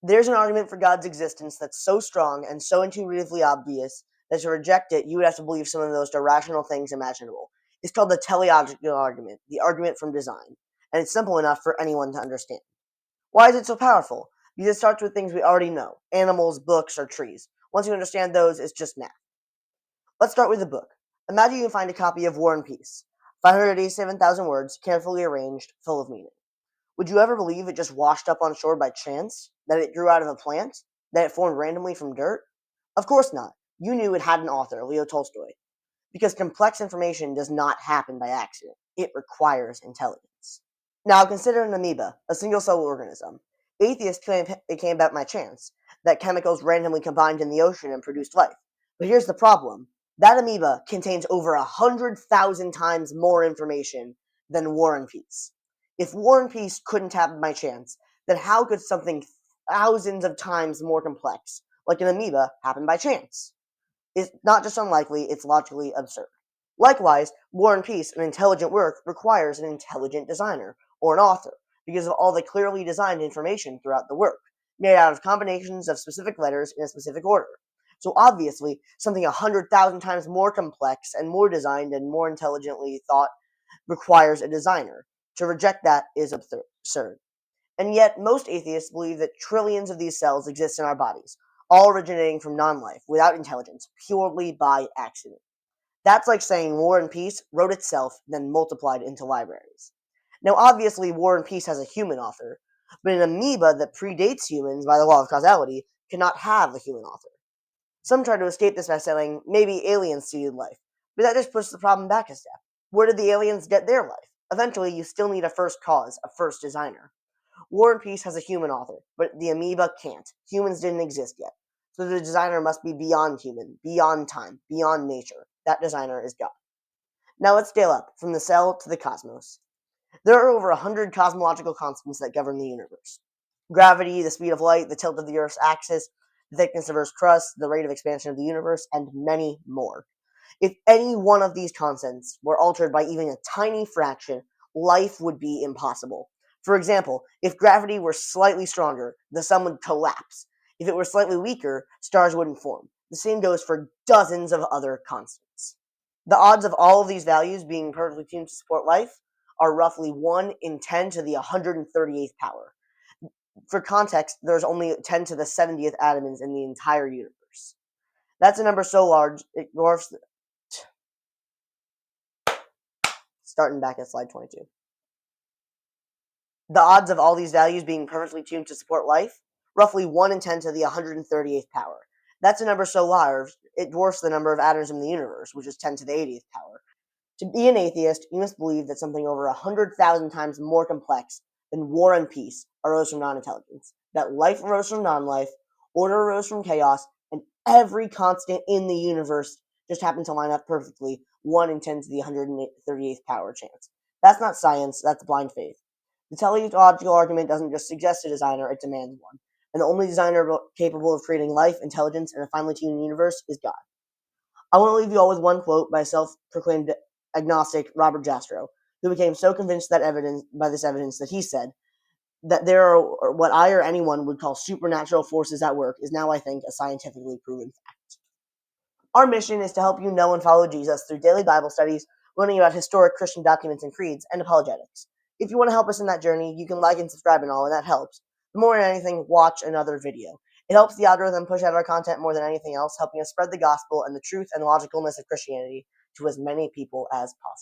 There's an argument for God's existence that's so strong and so intuitively obvious that to reject it, you would have to believe some of the most irrational things imaginable. It's called the teleological argument, the argument from design, and it's simple enough for anyone to understand. Why is it so powerful? Because it starts with things we already know: animals, books, or trees. Once you understand those, it's just math. Let's start with a book. Imagine you find a copy of War and Peace, 587,000 words, carefully arranged, full of meaning. Would you ever believe it just washed up on shore by chance? That it grew out of a plant? That it formed randomly from dirt? Of course not. You knew it had an author, Leo Tolstoy. Because complex information does not happen by accident. It requires intelligence. Now consider an amoeba, a single-celled organism. Atheists claim it came about by chance, that chemicals randomly combined in the ocean and produced life. But here's the problem. That amoeba contains over 100,000 times more information than War and Peace. If War and Peace couldn't happen by chance, then how could something thousands of times more complex, like an amoeba, happen by chance? It's not just unlikely, it's logically absurd. Likewise, War and Peace, an intelligent work, requires an intelligent designer, or an author, because of all the clearly designed information throughout the work, made out of combinations of specific letters in a specific order. So obviously, something 100,000 times more complex and more designed and more intelligently thought requires a designer. To reject that is absurd. And yet, most atheists believe that trillions of these cells exist in our bodies, all originating from non-life, without intelligence, purely by accident. That's like saying War and Peace wrote itself, then multiplied into libraries. Now, obviously, War and Peace has a human author, but an amoeba that predates humans by the law of causality cannot have a human author. Some try to escape this by saying maybe aliens seeded life, but that just pushes the problem back a step. Where did the aliens get their life? Eventually, you still need a first cause, a first designer. War and Peace has a human author, but the amoeba can't. Humans didn't exist yet. So the designer must be beyond human, beyond time, beyond nature. That designer is God. Now let's scale up, from the cell to the cosmos. There are over 100 cosmological constants that govern the universe. Gravity, the speed of light, the tilt of the Earth's axis, the thickness of Earth's crust, the rate of expansion of the universe, and many more. If any one of these constants were altered by even a tiny fraction, life would be impossible. For example, if gravity were slightly stronger, the sun would collapse. If it were slightly weaker, stars wouldn't form. The same goes for dozens of other constants. The odds of all of these values being perfectly tuned to support life are roughly 1 in 10 to the 138th power. For context, there's only 10 to the 70th atoms in the entire universe. That's a number so large, it dwarfs starting back at slide 22. The odds of all these values being perfectly tuned to support life, roughly 1 in 10 to the 138th power. That's a number so large, it dwarfs the number of atoms in the universe, which is 10 to the 80th power. To be an atheist, you must believe that something over 100,000 times more complex than War and Peace arose from non-intelligence, that life arose from non-life, order arose from chaos, and every constant in the universe just happened to line up perfectly, 1 in 10 to the 138th power chance. That's not science, that's blind faith. The teleological argument doesn't just suggest a designer, it demands one. And the only designer capable of creating life, intelligence, and a finely tuned universe is God. I want to leave you all with one quote by self-proclaimed agnostic Robert Jastrow, who became so convinced that by this evidence that he said that there are what I or anyone would call supernatural forces at work is now, I think, a scientifically proven fact. Our mission is to help you know and follow Jesus through daily Bible studies, learning about historic Christian documents and creeds, and apologetics. If you want to help us in that journey, you can like and subscribe and all, and that helps. But more than anything, watch another video. It helps the algorithm push out our content more than anything else, helping us spread the gospel and the truth and logicalness of Christianity to as many people as possible.